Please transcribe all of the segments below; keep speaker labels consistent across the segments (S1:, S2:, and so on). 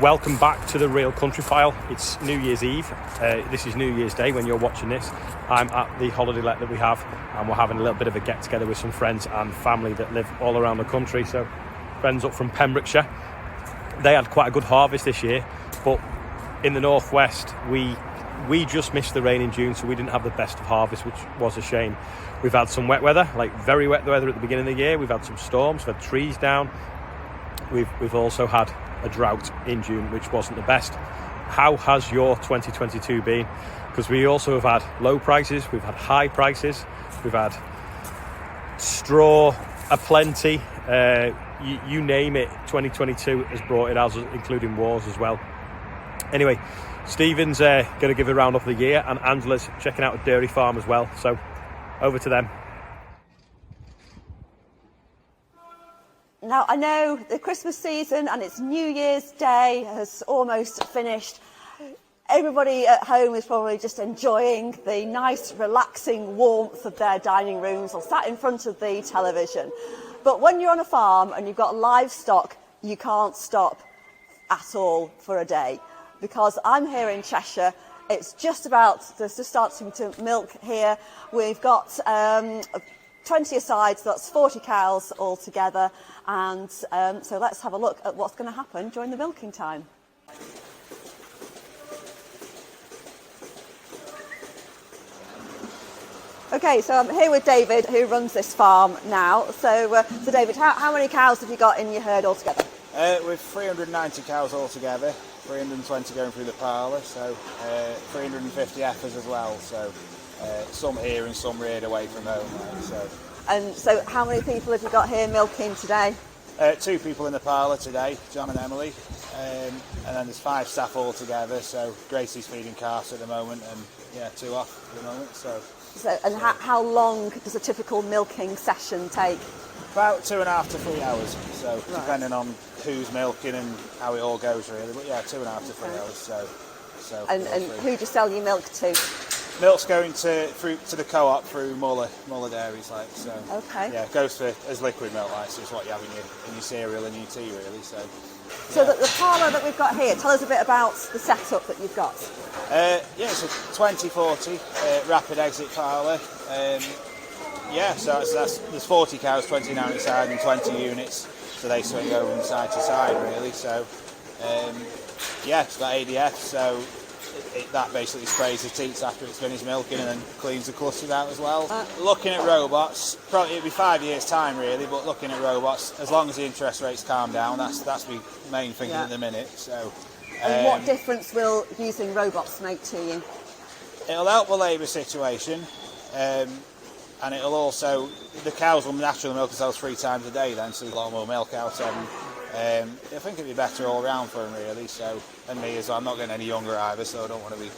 S1: Welcome back to the Real Country File. It's New Year's Eve. This is New Year's Day when you're watching this. I'm at the holiday let that we have, and we're having a little bit of a get together with some friends and family that live all around the country. So friends up from Pembrokeshire. They had quite a good harvest this year, but in the northwest we just missed the rain in June, so we didn't have the best of harvest, which was a shame. We've had some wet weather, like very wet weather at the beginning of the year. We've had some storms, we've had trees down. We've also had a drought in June, which wasn't the best. How has your 2022 been? Because we also have had low prices, we've had high prices, we've had straw aplenty, you name it. 2022 has brought it, as including wars as well. Anyway, Stephen's going to give a round up of the year, and Angela's checking out a dairy farm as well. So over to them.
S2: Now, I know the Christmas season and it's New Year's Day has almost finished. Everybody at home is probably just enjoying the nice, relaxing warmth of their dining rooms or sat in front of the television. But when you're on a farm and you've got livestock, you can't stop at all for a day. Because I'm here in Cheshire, it's just starting to milk here. We've got 20 aside, so that's 40 cows altogether, and so let's have a look at what's going to happen during the milking time. Okay, so I'm here with David, who runs this farm now. So David, how many cows have you got in your herd altogether?
S3: With 390 cows altogether, 320 going through the parlour, so 350 heifers as well. So some here and some reared away from home.
S2: And so how many people have you got here milking today?
S3: 2 people in the parlour today, John and Emily, and then there's 5 staff altogether. So Gracie's feeding calves at the moment, and 2 off at the moment.
S2: How long does a typical milking session take?
S3: About 2.5 to 3 hours. So depending on who's milking and how it all goes really, but 2.5 to 3 hours.
S2: And who do you sell your milk to?
S3: Milk's going to the co-op through Muller Dairies, like so.
S2: Okay.
S3: Yeah, it goes for as liquid milk, like so it's what you have in your cereal and your tea, really.
S2: So the parlour that we've got here, tell us a bit about the setup that you've got.
S3: It's a 20-40 rapid exit parlour. So there's 40 cows, 20 down inside, and 20 units, so they swing over from side to side, really. So it's got ADF, so. That basically sprays the teats after it's finished milking and then cleans the clusters out as well. Looking at robots, probably it'll be 5 years' time really, but looking at robots, as long as the interest rates calm down, that's the main thing at the minute. So,
S2: and what difference will using robots make to you?
S3: It'll help the labour situation, and it'll also, the cows will naturally milk themselves 3 times a day then, so there's a lot more milk out of them. I think it'd be better all round for them really, so, and me as well. I'm not getting any younger either, so I don't want to be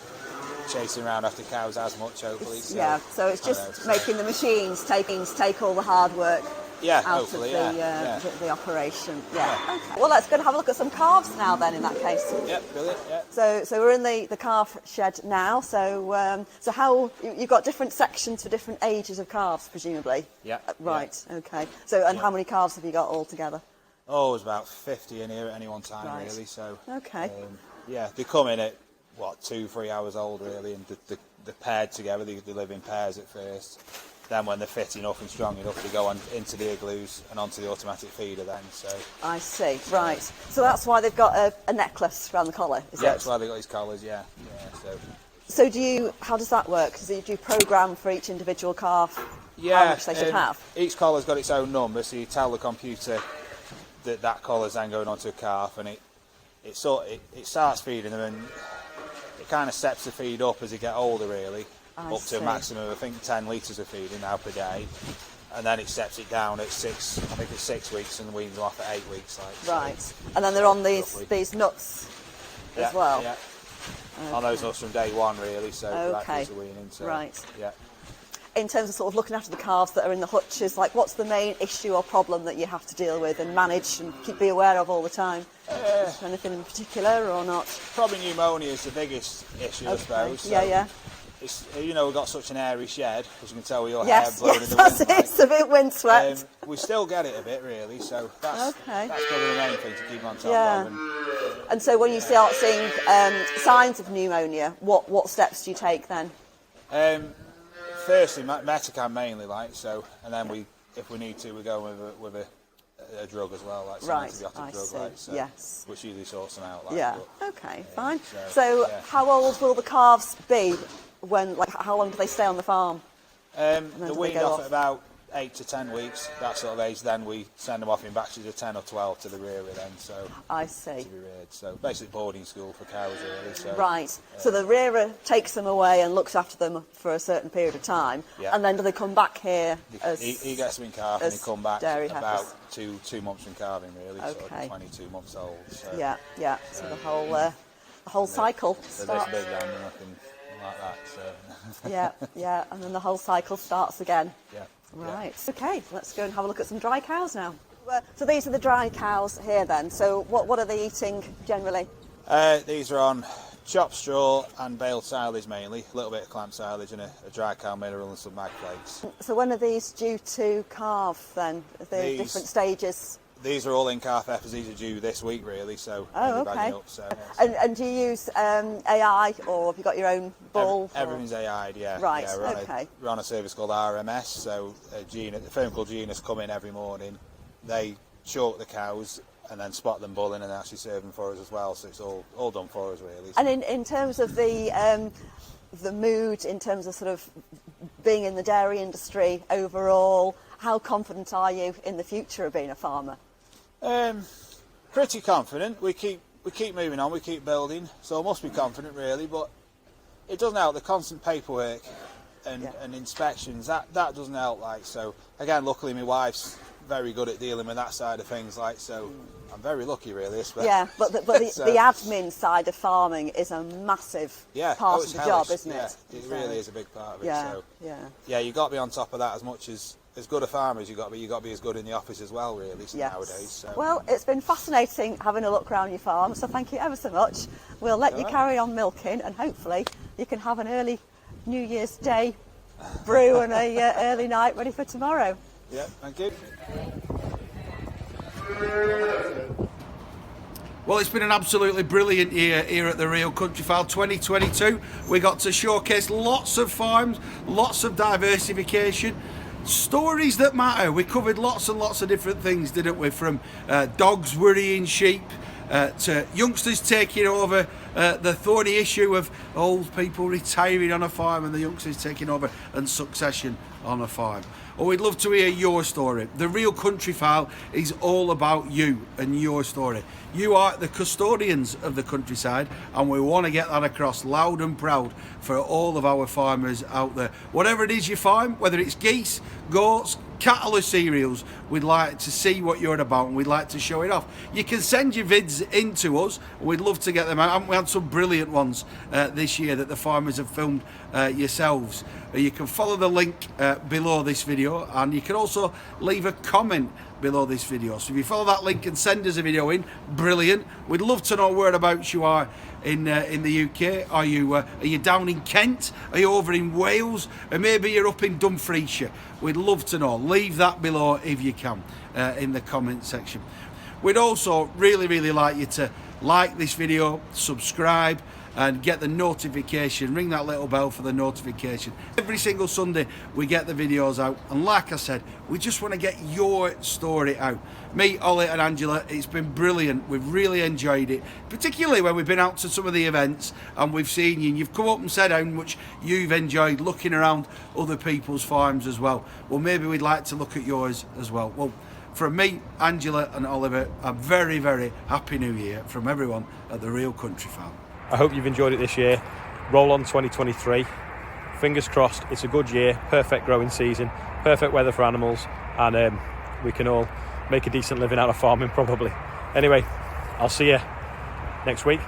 S3: chasing around after cows as much, hopefully.
S2: So it's just making the machines take all the hard work out of the operation. Okay. Well, let's go and have a look at some calves now then, in that case.
S3: Yep, brilliant, yeah.
S2: So we're in the calf shed now, so how, you've got different sections for different ages of calves, presumably?
S3: Yeah.
S2: Okay. So, and how many calves have you got altogether?
S3: Oh, there's about 50 in here at any one time, really. So,
S2: okay.
S3: They come in at 2-3 hours old, really, and they're paired together. They live in pairs at first. Then, when they're fit enough and strong enough, they go on into the igloos and onto the automatic feeder. Then, so
S2: I see. Right. So that's why they've got a necklace around the collar. Is it?
S3: That's why they've got these collars. Yeah.
S2: So how does that work? Do you program for each individual calf how much they should have?
S3: Each collar's got its own number, so you tell the computer that collar's then going onto a calf, and it starts feeding them, and it kind of steps the feed up as they get older, really, up to a maximum of, I think, 10 litres of feeding now per day, and then it steps it down at 6 weeks, and weans them off at 8 weeks.
S2: Right, and then they're on these nuts as well.
S3: Yeah, on those nuts from day one, really. So that's the weaning. So,
S2: right.
S3: Yeah.
S2: In terms of sort of looking after the calves that are in the hutches, like what's the main issue or problem that you have to deal with and manage and be aware of all the time? Is there anything in particular or not?
S3: Probably pneumonia is the biggest issue, I suppose. So,
S2: yeah.
S3: it's, you know, we've got such an airy shed, as you can tell with your
S2: Yes,
S3: hair blowing
S2: yes,
S3: in the wind.
S2: that's it. It's a bit windswept.
S3: We still get it a bit, really, so that's probably the main thing to keep on top of.
S2: And so when you start seeing signs of pneumonia, what steps do you take then?
S3: Firstly, Metacam mainly, like, so, and then if we need to, we go with a drug as well, like some antibiotic drug, like, so,
S2: yes.
S3: which usually sorts them out. Like,
S2: Yeah.
S3: but,
S2: Okay. Fine. So, how old will the calves be? How long do they stay on the farm?
S3: They're weaned off at about 8 to 10 weeks, that sort of age. Then we send them off in batches of 10 or 12 to the rearer. Then, so
S2: I see.
S3: To be reared. So basically boarding school for cows, really. So,
S2: right. So the rearer takes them away and looks after them for a certain period of time, and then do they come back here?
S3: He gets them in calf and they come back about
S2: heifers.
S3: 2 months from calving, really.
S2: Okay.
S3: Sort of 22 months old. So,
S2: Yeah. So the whole cycle starts.
S3: They're this big then, and nothing like that. So.
S2: Yeah, and then the whole cycle starts again.
S3: Yeah.
S2: Right. Okay, let's go and have a look at some dry cows now. So these are the dry cows here then. So what are they eating generally?
S3: These are on chopped straw and baled silage mainly, a little bit of clamp silage and a dry cow mineral and some mag flakes.
S2: So when are these due to calve then? Are they different stages?
S3: These are all in calf heifers. These are due this week, really. So
S2: okay.
S3: Up, so,
S2: and do you use AI or have you got your own bull?
S3: Everything's AI'd, yeah.
S2: Right.
S3: Yeah, we're on a service called RMS. So a firm called Genus come in every morning. They chalk the cows and then spot them bulling and actually serve them for us as well. So it's all done for us, really.
S2: And in terms of the mood, in terms of sort of being in the dairy industry overall, how confident are you in the future of being a farmer?
S3: Pretty confident. We keep moving on. We keep building. So I must be confident, really. But it doesn't help the constant paperwork and inspections. That doesn't help. Like, so again, luckily my wife's very good at dealing with that side of things. Like, so I'm very lucky, really.
S2: But the admin side of farming is a massive part of the job, isn't it?
S3: It really is a big part of it.
S2: Yeah,
S3: you've got to be on top of that as much as good a farmer as you've got to be as good in the office as well, really, nowadays. So.
S2: Well, it's been fascinating having a look around your farm, so thank you ever so much. We'll let you carry on milking, and hopefully you can have an early New Year's Day brew and a early night ready for tomorrow.
S3: Yeah, thank you.
S4: Well, it's been an absolutely brilliant year here at the Real Countryfile 2022. We got to showcase lots of farms, lots of diversification, stories that matter. We covered lots and lots of different things, didn't we? From dogs worrying sheep to youngsters taking over the thorny issue of old people retiring on a farm and the youngsters taking over and succession on a farm. Oh, we'd love to hear your story. The Real Countryfile is all about you and your story. You are the custodians of the countryside, and we want to get that across loud and proud for all of our farmers out there. Whatever it is you farm, whether it's geese, goats, cattle or cereals, we'd like to see what you're about and we'd like to show it off. You can send your vids in to us. We'd love to get them out. We had some brilliant ones this year that the farmers have filmed yourselves. You can follow the link below this video, and you can also leave a comment below this video. So if you follow that link and send us a video in, brilliant. We'd love to know whereabouts you are in the UK. Are you down in Kent? Are you over in Wales? Or maybe you're up in Dumfriesshire? We'd love to know. Leave that below if you can in the comment section. We'd also really like you to like this video, subscribe, and get the notification, ring that little bell for the notification. Every single Sunday we get the videos out, and like I said, we just want to get your story out. Me, Ollie and Angela, it's been brilliant. We've really enjoyed it, particularly when we've been out to some of the events and we've seen you and you've come up and said how much you've enjoyed looking around other people's farms as well. Well, maybe we'd like to look at yours as well. Well, from me, Angela and Oliver, a very happy new year from everyone at the Real Countryfile.
S1: I hope you've enjoyed it this year. Roll on 2023. Fingers crossed, it's a good year, perfect growing season, perfect weather for animals, and we can all make a decent living out of farming probably. Anyway, I'll see you next week.